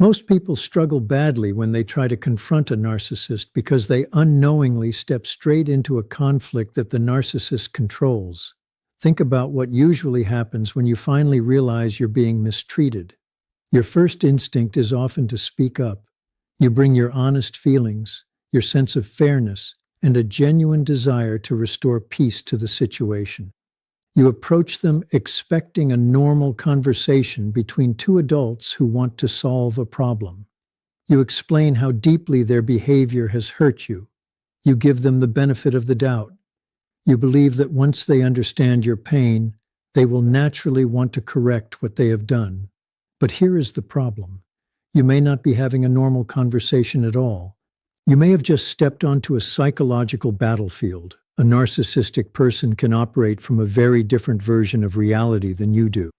Most people struggle badly when they try to confront a narcissist because they unknowingly step straight into a conflict that the narcissist controls. Think about what usually happens when you finally realize you're being mistreated. Your first instinct is often to speak up. You bring your honest feelings, your sense of fairness, and a genuine desire to restore peace to the situation. You approach them expecting a normal conversation between two adults who want to solve a problem. You explain how deeply their behavior has hurt you. You give them the benefit of the doubt. You believe that once they understand your pain, they will naturally want to correct what they have done. But here is the problem. You may not be having a normal conversation at all. You may have just stepped onto a psychological battlefield. A narcissistic person can operate from a very different version of reality than you do.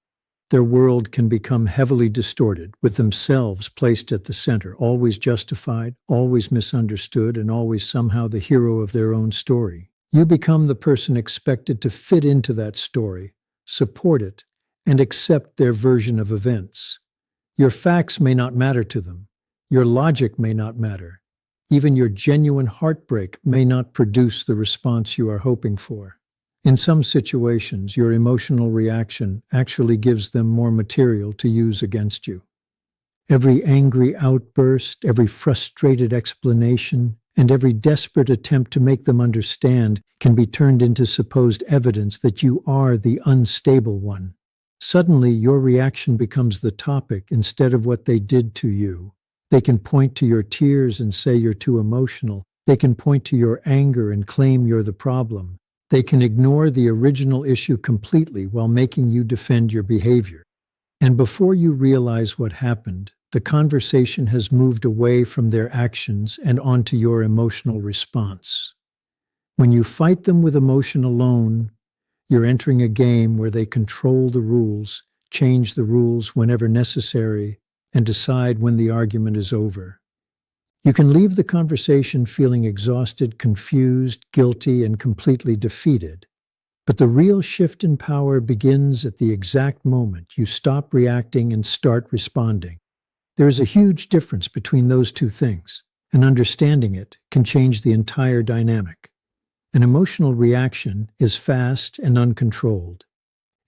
Their world can become heavily distorted, with themselves placed at the center, always justified, always misunderstood, and always somehow the hero of their own story. You become the person expected to fit into that story, support it, and accept their version of events. Your facts may not matter to them. Your logic may not matter. Even your genuine heartbreak may not produce the response you are hoping for. In some situations, your emotional reaction actually gives them more material to use against you. Every angry outburst, every frustrated explanation, and every desperate attempt to make them understand can be turned into supposed evidence that you are the unstable one. Suddenly, your reaction becomes the topic instead of what they did to you. They can point to your tears and say you're too emotional. They can point to your anger and claim you're the problem. They can ignore the original issue completely while making you defend your behavior. And before you realize what happened, the conversation has moved away from their actions and onto your emotional response. When you fight them with emotion alone, you're entering a game where they control the rules, change the rules whenever necessary, and decide when the argument is over. You can leave the conversation feeling exhausted, confused, guilty, and completely defeated. But the real shift in power begins at the exact moment you stop reacting and start responding. There is a huge difference between those two things, and understanding it can change the entire dynamic. An emotional reaction is fast and uncontrolled.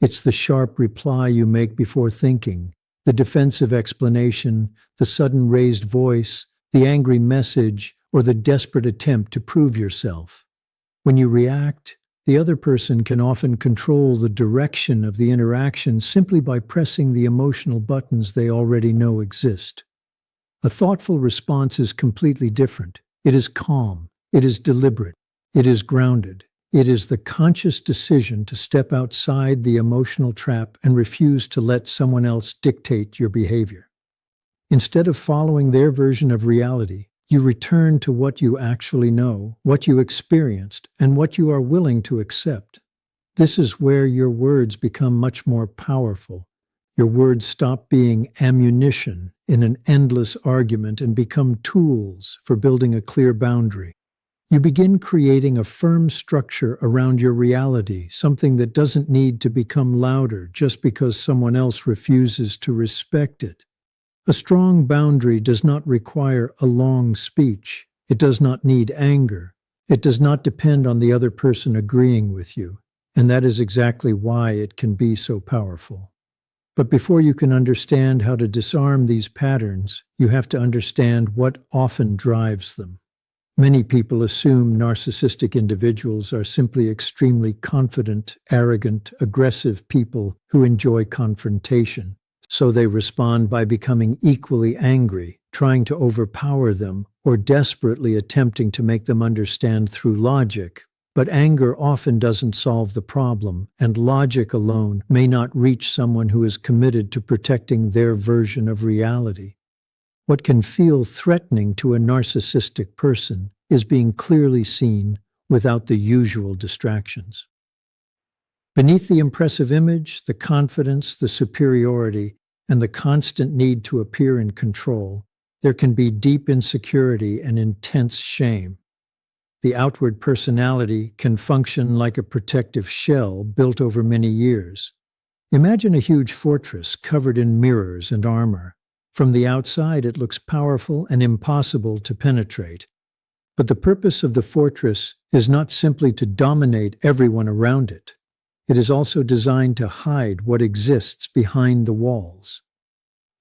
It's the sharp reply you make before thinking, the defensive explanation, the sudden raised voice, the angry message, or the desperate attempt to prove yourself. When you react, the other person can often control the direction of the interaction simply by pressing the emotional buttons they already know exist. A thoughtful response is completely different. It is calm. It is deliberate. It is grounded. It is the conscious decision to step outside the emotional trap and refuse to let someone else dictate your behavior. Instead of following their version of reality, you return to what you actually know, what you experienced, and what you are willing to accept. This is where your words become much more powerful. Your words stop being ammunition in an endless argument and become tools for building a clear boundary. You begin creating a firm structure around your reality, something that doesn't need to become louder just because someone else refuses to respect it. A strong boundary does not require a long speech. It does not need anger. It does not depend on the other person agreeing with you. And that is exactly why it can be so powerful. But before you can understand how to disarm these patterns, you have to understand what often drives them. Many people assume narcissistic individuals are simply extremely confident, arrogant, aggressive people who enjoy confrontation. So they respond by becoming equally angry, trying to overpower them, or desperately attempting to make them understand through logic. But anger often doesn't solve the problem, and logic alone may not reach someone who is committed to protecting their version of reality. What can feel threatening to a narcissistic person is being clearly seen without the usual distractions. Beneath the impressive image, the confidence, the superiority, and the constant need to appear in control, there can be deep insecurity and intense shame. The outward personality can function like a protective shell built over many years. Imagine a huge fortress covered in mirrors and armor. From the outside, it looks powerful and impossible to penetrate. But the purpose of the fortress is not simply to dominate everyone around it. It is also designed to hide what exists behind the walls.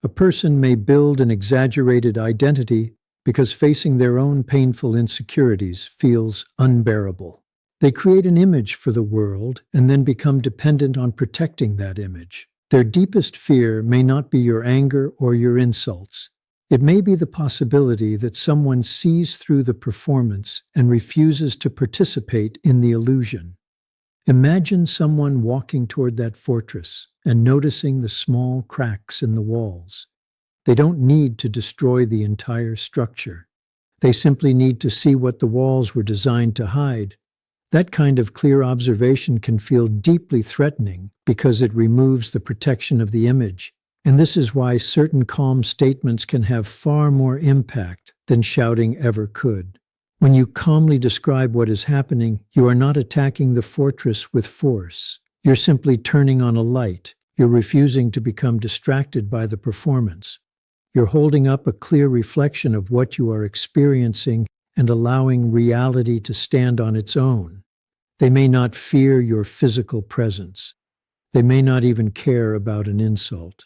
A person may build an exaggerated identity because facing their own painful insecurities feels unbearable. They create an image for the world and then become dependent on protecting that image. Their deepest fear may not be your anger or your insults. It may be the possibility that someone sees through the performance and refuses to participate in the illusion. Imagine someone walking toward that fortress and noticing the small cracks in the walls. They don't need to destroy the entire structure. They simply need to see what the walls were designed to hide. That kind of clear observation can feel deeply threatening because it removes the protection of the image. And this is why certain calm statements can have far more impact than shouting ever could. When you calmly describe what is happening, you are not attacking the fortress with force. You're simply turning on a light. You're refusing to become distracted by the performance. You're holding up a clear reflection of what you are experiencing and allowing reality to stand on its own. They may not fear your physical presence. They may not even care about an insult.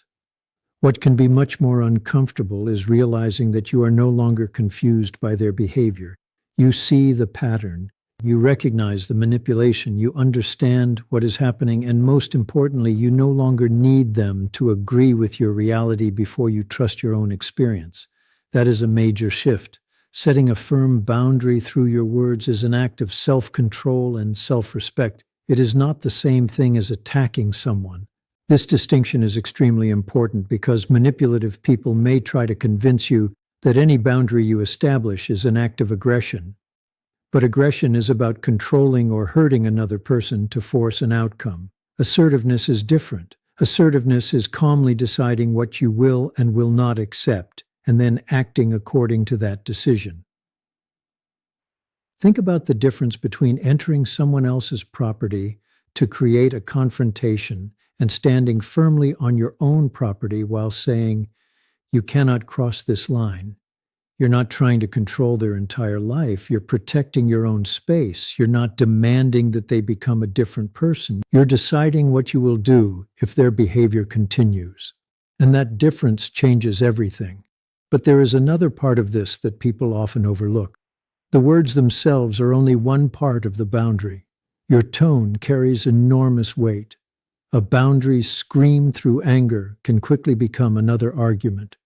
What can be much more uncomfortable is realizing that you are no longer confused by their behavior. You see the pattern. You recognize the manipulation. You understand what is happening. And most importantly, you no longer need them to agree with your reality before you trust your own experience. That is a major shift. Setting a firm boundary through your words is an act of self-control and self-respect. It is not the same thing as attacking someone. This distinction is extremely important because manipulative people may try to convince you that any boundary you establish is an act of aggression. But aggression is about controlling or hurting another person to force an outcome. Assertiveness is different. Assertiveness is calmly deciding what you will and will not accept, and then acting according to that decision. Think about the difference between entering someone else's property to create a confrontation and standing firmly on your own property while saying, "You cannot cross this line." You're not trying to control their entire life. You're protecting your own space. You're not demanding that they become a different person. You're deciding what you will do if their behavior continues. And that difference changes everything. But there is another part of this that people often overlook. The words themselves are only one part of the boundary. Your tone carries enormous weight. A boundary screamed through anger can quickly become another argument.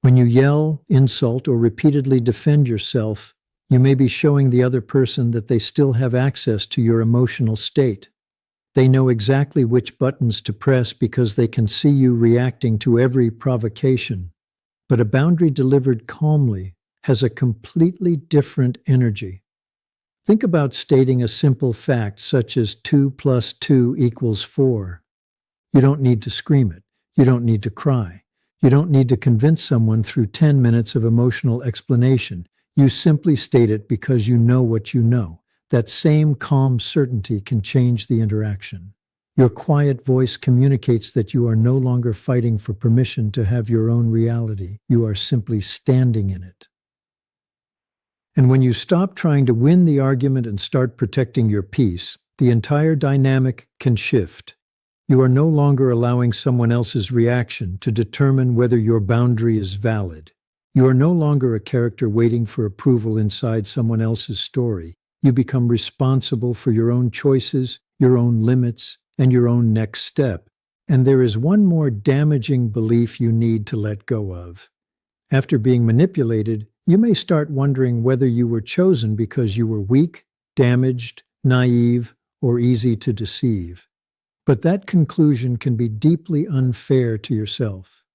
When you yell, insult, or repeatedly defend yourself, you may be showing the other person that they still have access to your emotional state. They know exactly which buttons to press because they can see you reacting to every provocation. But a boundary delivered calmly has a completely different energy. Think about stating a simple fact such as 2 plus 2 equals 4. You don't need to scream it. You don't need to cry. You don't need to convince someone through 10 minutes of emotional explanation. You simply state it because you know what you know. That same calm certainty can change the interaction. Your quiet voice communicates that you are no longer fighting for permission to have your own reality. You are simply standing in it. And when you stop trying to win the argument and start protecting your peace, the entire dynamic can shift. You are no longer allowing someone else's reaction to determine whether your boundary is valid. You are no longer a character waiting for approval inside someone else's story. You become responsible for your own choices, your own limits, and your own next step. And there is one more damaging belief you need to let go of. After being manipulated, you may start wondering whether you were chosen because you were weak, damaged, naive, or easy to deceive. But that conclusion can be deeply unfair to yourself.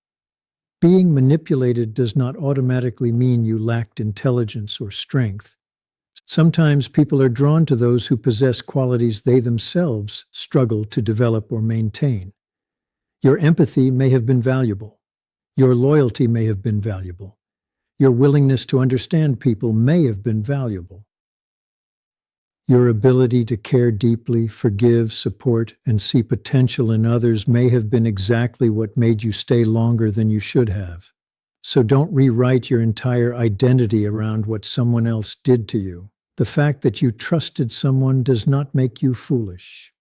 Being manipulated does not automatically mean you lacked intelligence or strength. Sometimes people are drawn to those who possess qualities they themselves struggle to develop or maintain. Your empathy may have been valuable. Your loyalty may have been valuable. Your willingness to understand people may have been valuable. Your ability to care deeply, forgive, support, and see potential in others may have been exactly what made you stay longer than you should have. So don't rewrite your entire identity around what someone else did to you. The fact that you trusted someone does not make you foolish.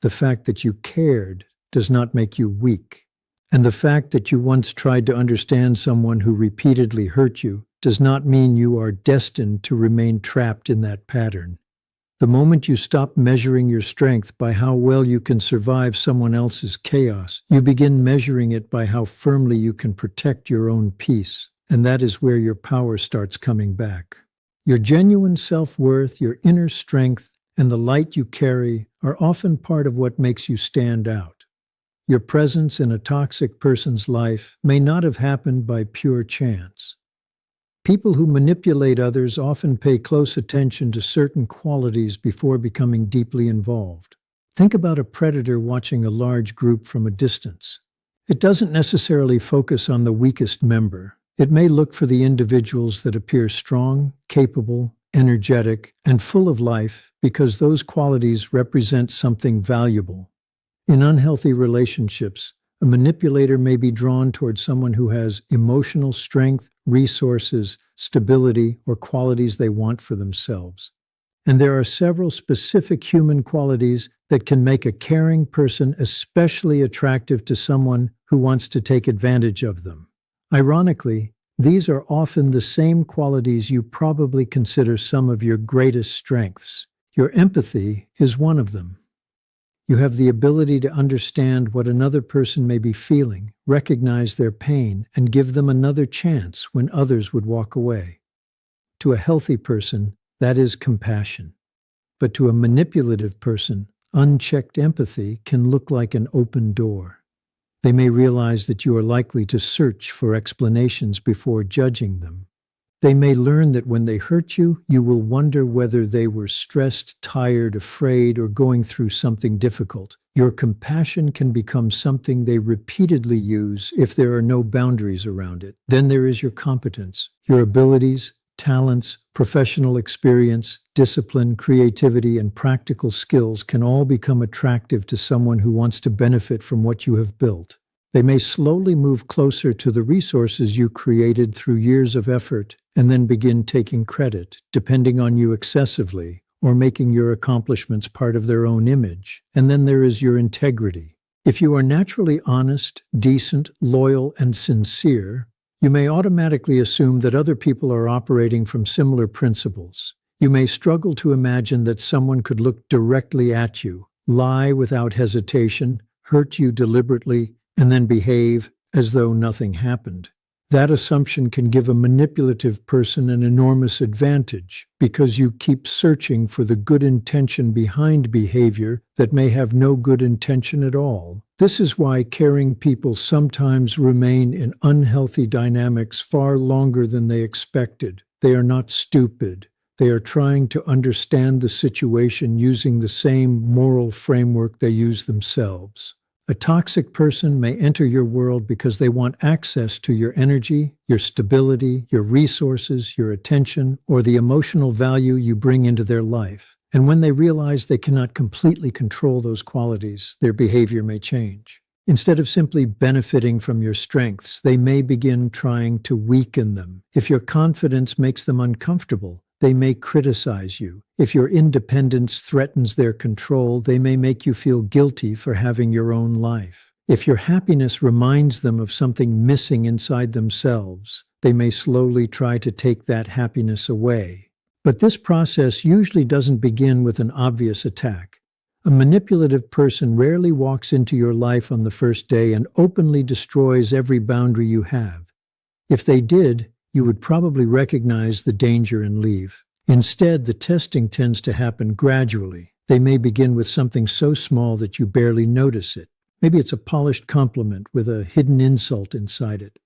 The fact that you cared does not make you weak. And the fact that you once tried to understand someone who repeatedly hurt you does not mean you are destined to remain trapped in that pattern. The moment you stop measuring your strength by how well you can survive someone else's chaos, you begin measuring it by how firmly you can protect your own peace. And that is where your power starts coming back. Your genuine self-worth, your inner strength, and the light you carry are often part of what makes you stand out. Your presence in a toxic person's life may not have happened by pure chance. People who manipulate others often pay close attention to certain qualities before becoming deeply involved. Think about a predator watching a large group from a distance. It doesn't necessarily focus on the weakest member. It may look for the individuals that appear strong, capable, energetic, and full of life because those qualities represent something valuable. In unhealthy relationships, a manipulator may be drawn towards someone who has emotional strength, resources, stability, or qualities they want for themselves. And there are several specific human qualities that can make a caring person especially attractive to someone who wants to take advantage of them. Ironically, these are often the same qualities you probably consider some of your greatest strengths. Your empathy is one of them. You have the ability to understand what another person may be feeling, recognize their pain, and give them another chance when others would walk away. To a healthy person, that is compassion. But to a manipulative person, unchecked empathy can look like an open door. They may realize that you are likely to search for explanations before judging them. They may learn that when they hurt you, you will wonder whether they were stressed, tired, afraid, or going through something difficult. Your compassion can become something they repeatedly use if there are no boundaries around it. Then there is your competence, your abilities, talents, professional experience, discipline, creativity, and practical skills can all become attractive to someone who wants to benefit from what you have built. They may slowly move closer to the resources you created through years of effort and then begin taking credit, depending on you excessively, or making your accomplishments part of their own image. And then there is your integrity. If you are naturally honest, decent, loyal, and sincere, you may automatically assume that other people are operating from similar principles. You may struggle to imagine that someone could look directly at you, lie without hesitation, hurt you deliberately, and then behave as though nothing happened. That assumption can give a manipulative person an enormous advantage because you keep searching for the good intention behind behavior that may have no good intention at all. This is why caring people sometimes remain in unhealthy dynamics far longer than they expected. They are not stupid. They are trying to understand the situation using the same moral framework they use themselves. A toxic person may enter your world because they want access to your energy, your stability, your resources, your attention, or the emotional value you bring into their life. And when they realize they cannot completely control those qualities, their behavior may change. Instead of simply benefiting from your strengths, they may begin trying to weaken them. If your confidence makes them uncomfortable, they may criticize you. If your independence threatens their control, they may make you feel guilty for having your own life. If your happiness reminds them of something missing inside themselves, they may slowly try to take that happiness away. But this process usually doesn't begin with an obvious attack. A manipulative person rarely walks into your life on the first day and openly destroys every boundary you have. If they did, you would probably recognize the danger and leave. Instead, the testing tends to happen gradually. They may begin with something so small that you barely notice it. Maybe it's a polished compliment with a hidden insult inside it.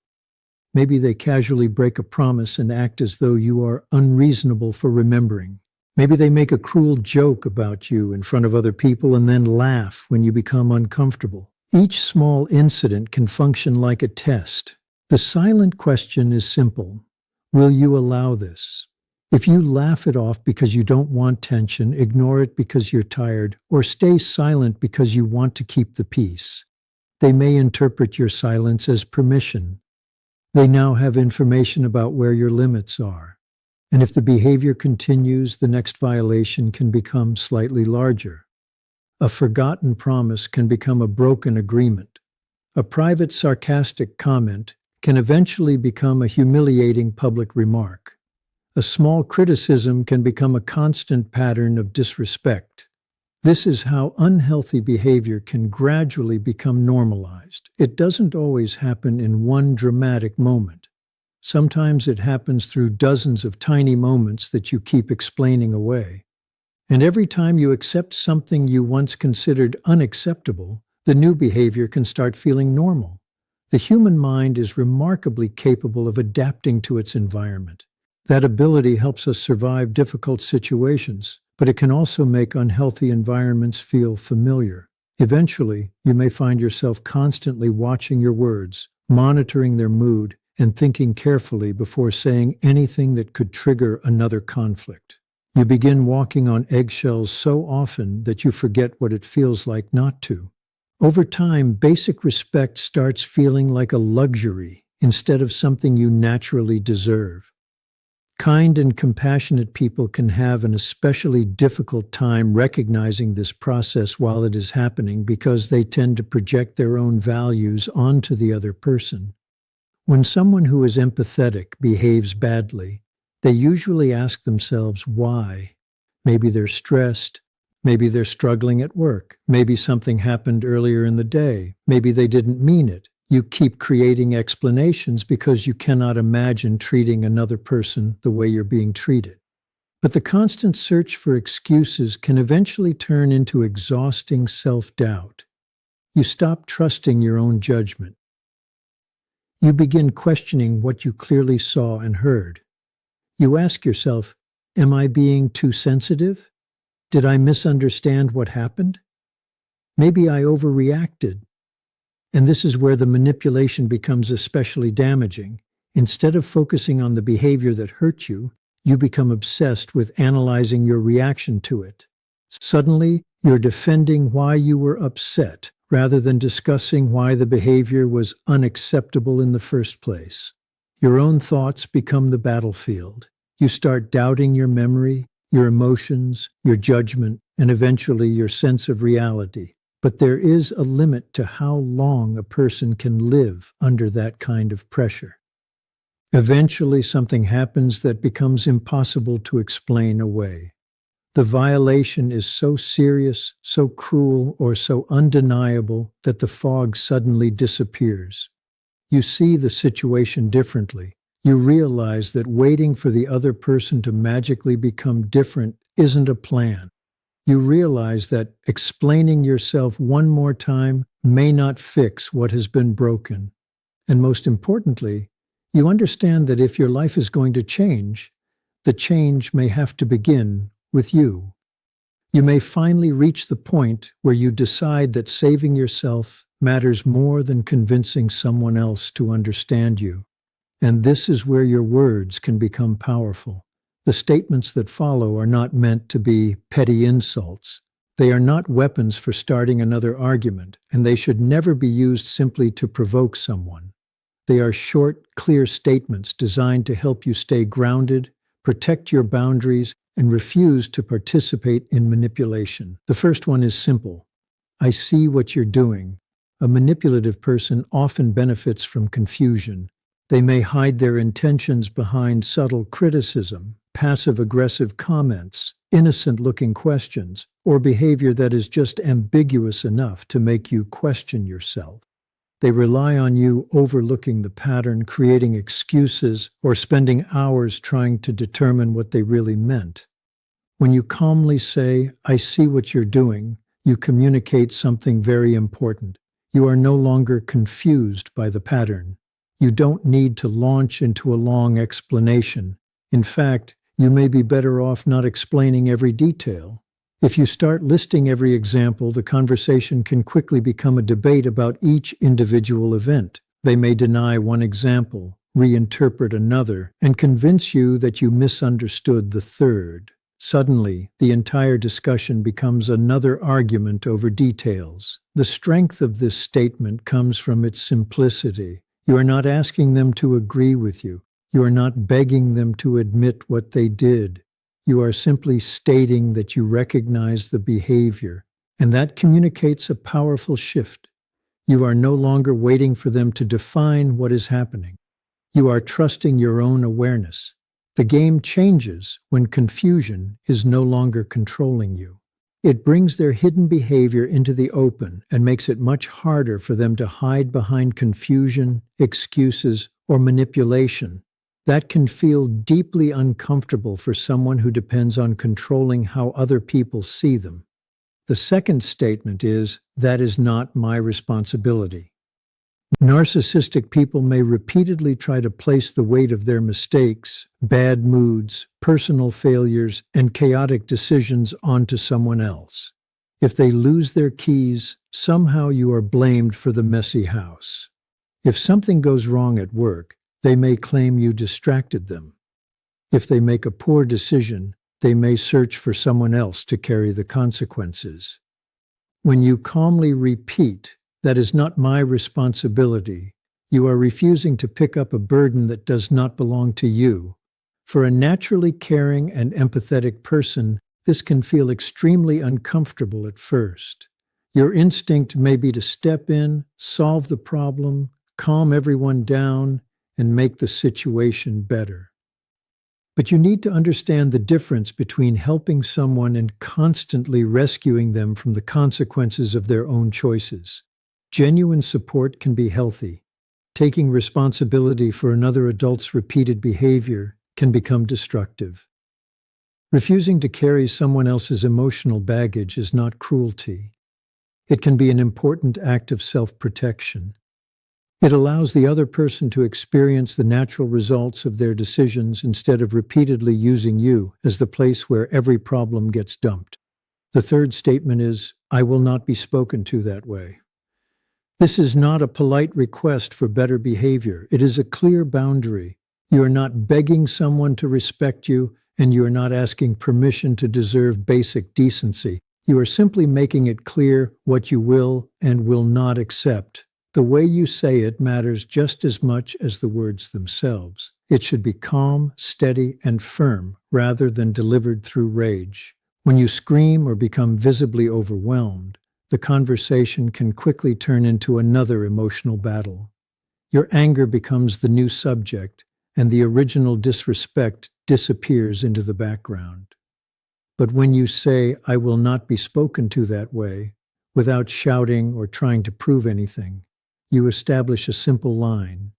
Maybe they casually break a promise and act as though you are unreasonable for remembering. Maybe they make a cruel joke about you in front of other people and then laugh when you become uncomfortable. Each small incident can function like a test. The silent question is simple. Will you allow this? If you laugh it off because you don't want tension, ignore it because you're tired, or stay silent because you want to keep the peace, they may interpret your silence as permission. They now have information about where your limits are. And if the behavior continues, the next violation can become slightly larger. A forgotten promise can become a broken agreement. A private sarcastic comment can eventually become a humiliating public remark. A small criticism can become a constant pattern of disrespect. This is how unhealthy behavior can gradually become normalized. It doesn't always happen in one dramatic moment. Sometimes it happens through dozens of tiny moments that you keep explaining away. And every time you accept something you once considered unacceptable, the new behavior can start feeling normal. The human mind is remarkably capable of adapting to its environment. That ability helps us survive difficult situations, but it can also make unhealthy environments feel familiar. Eventually, you may find yourself constantly watching your words, monitoring their mood, and thinking carefully before saying anything that could trigger another conflict. You begin walking on eggshells so often that you forget what it feels like not to. Over time, basic respect starts feeling like a luxury instead of something you naturally deserve. Kind and compassionate people can have an especially difficult time recognizing this process while it is happening because they tend to project their own values onto the other person. When someone who is empathetic behaves badly, they usually ask themselves why. Maybe they're stressed. Maybe they're struggling at work. Maybe something happened earlier in the day. Maybe they didn't mean it. You keep creating explanations because you cannot imagine treating another person the way you're being treated. But the constant search for excuses can eventually turn into exhausting self-doubt. You stop trusting your own judgment. You begin questioning what you clearly saw and heard. You ask yourself, am I being too sensitive? Did I misunderstand what happened? Maybe I overreacted. And this is where the manipulation becomes especially damaging. Instead of focusing on the behavior that hurt you, you become obsessed with analyzing your reaction to it. Suddenly, you're defending why you were upset, rather than discussing why the behavior was unacceptable in the first place. Your own thoughts become the battlefield. You start doubting your memory, your emotions, your judgment, and eventually your sense of reality. But there is a limit to how long a person can live under that kind of pressure. Eventually, something happens that becomes impossible to explain away. The violation is so serious, so cruel, or so undeniable that the fog suddenly disappears. You see the situation differently. You realize that waiting for the other person to magically become different isn't a plan. You realize that explaining yourself one more time may not fix what has been broken. And most importantly, you understand that if your life is going to change, the change may have to begin with you. You may finally reach the point where you decide that saving yourself matters more than convincing someone else to understand you. And this is where your words can become powerful. The statements that follow are not meant to be petty insults. They are not weapons for starting another argument, and they should never be used simply to provoke someone. They are short, clear statements designed to help you stay grounded, protect your boundaries, and refuse to participate in manipulation. The first one is simple. I see what you're doing. A manipulative person often benefits from confusion. They may hide their intentions behind subtle criticism, passive-aggressive comments, innocent-looking questions, or behavior that is just ambiguous enough to make you question yourself. They rely on you overlooking the pattern, creating excuses, or spending hours trying to determine what they really meant. When you calmly say, I see what you're doing, you communicate something very important. You are no longer confused by the pattern. You don't need to launch into a long explanation. In fact, you may be better off not explaining every detail. If you start listing every example, the conversation can quickly become a debate about each individual event. They may deny one example, reinterpret another, and convince you that you misunderstood the third. Suddenly, the entire discussion becomes another argument over details. The strength of this statement comes from its simplicity. You are not asking them to agree with you. You are not begging them to admit what they did. You are simply stating that you recognize the behavior, and that communicates a powerful shift. You are no longer waiting for them to define what is happening. You are trusting your own awareness. The game changes when confusion is no longer controlling you. It brings their hidden behavior into the open and makes it much harder for them to hide behind confusion, excuses, or manipulation. That can feel deeply uncomfortable for someone who depends on controlling how other people see them. The second statement is, "That is not my responsibility." Narcissistic people may repeatedly try to place the weight of their mistakes, bad moods, personal failures, and chaotic decisions onto someone else. If they lose their keys, somehow you are blamed for the messy house. If something goes wrong at work, they may claim you distracted them. If they make a poor decision, they may search for someone else to carry the consequences. When you calmly repeat, "That is not my responsibility," you are refusing to pick up a burden that does not belong to you. For a naturally caring and empathetic person, this can feel extremely uncomfortable at first. Your instinct may be to step in, solve the problem, calm everyone down, and make the situation better. But you need to understand the difference between helping someone and constantly rescuing them from the consequences of their own choices. Genuine support can be healthy. Taking responsibility for another adult's repeated behavior can become destructive. Refusing to carry someone else's emotional baggage is not cruelty. It can be an important act of self-protection. It allows the other person to experience the natural results of their decisions instead of repeatedly using you as the place where every problem gets dumped. The third statement is, "I will not be spoken to that way." This is not a polite request for better behavior. It is a clear boundary. You are not begging someone to respect you, and you are not asking permission to deserve basic decency. You are simply making it clear what you will and will not accept. The way you say it matters just as much as the words themselves. It should be calm, steady, and firm, rather than delivered through rage. When you scream or become visibly overwhelmed, the conversation can quickly turn into another emotional battle. Your anger becomes the new subject, and the original disrespect disappears into the background. But when you say, "I will not be spoken to that way," without shouting or trying to prove anything, you establish a simple line.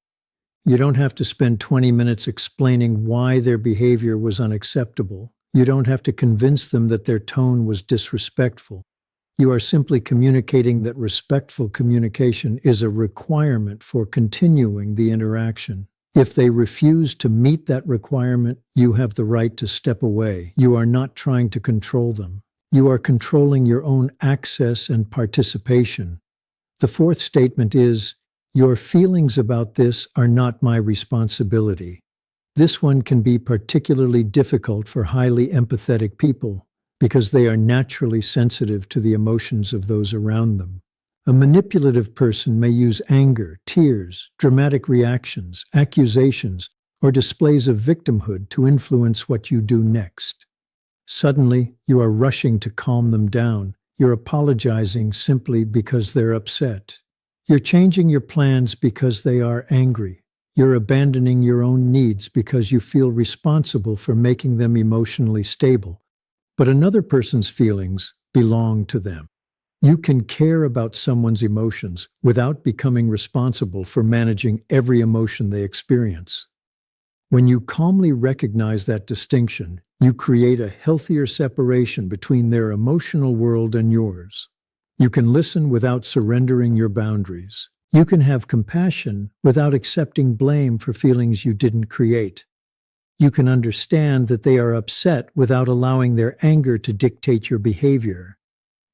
You don't have to spend 20 minutes explaining why their behavior was unacceptable. You don't have to convince them that their tone was disrespectful. You are simply communicating that respectful communication is a requirement for continuing the interaction. If they refuse to meet that requirement, you have the right to step away. You are not trying to control them. You are controlling your own access and participation. The fourth statement is, "Your feelings about this are not my responsibility." This one can be particularly difficult for highly empathetic people because they are naturally sensitive to the emotions of those around them. A manipulative person may use anger, tears, dramatic reactions, accusations, or displays of victimhood to influence what you do next. Suddenly, you are rushing to calm them down. You're apologizing simply because they're upset. You're changing your plans because they are angry. You're abandoning your own needs because you feel responsible for making them emotionally stable. But another person's feelings belong to them. You can care about someone's emotions without becoming responsible for managing every emotion they experience. When you calmly recognize that distinction, you create a healthier separation between their emotional world and yours. You can listen without surrendering your boundaries. You can have compassion without accepting blame for feelings you didn't create. You can understand that they are upset without allowing their anger to dictate your behavior.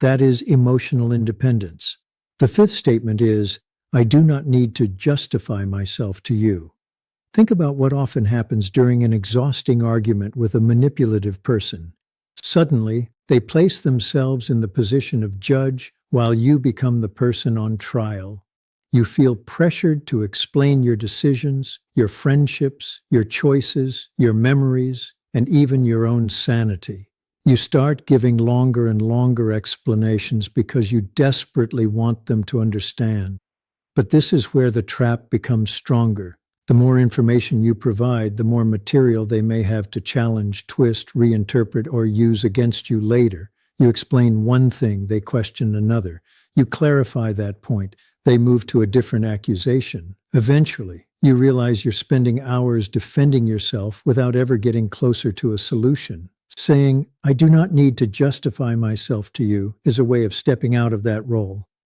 That is emotional independence. The fifth statement is, "I do not need to justify myself to you." Think about what often happens during an exhausting argument with a manipulative person. Suddenly, they place themselves in the position of judge while you become the person on trial. You feel pressured to explain your decisions, your friendships, your choices, your memories, and even your own sanity. You start giving longer and longer explanations because you desperately want them to understand. But this is where the trap becomes stronger. The more information you provide, the more material they may have to challenge, twist, reinterpret, or use against you later. You explain one thing, they question another. You clarify that point, they move to a different accusation. Eventually, you realize you're spending hours defending yourself without ever getting closer to a solution. Saying, "I do not need to justify myself to you," is a way of stepping out of that role.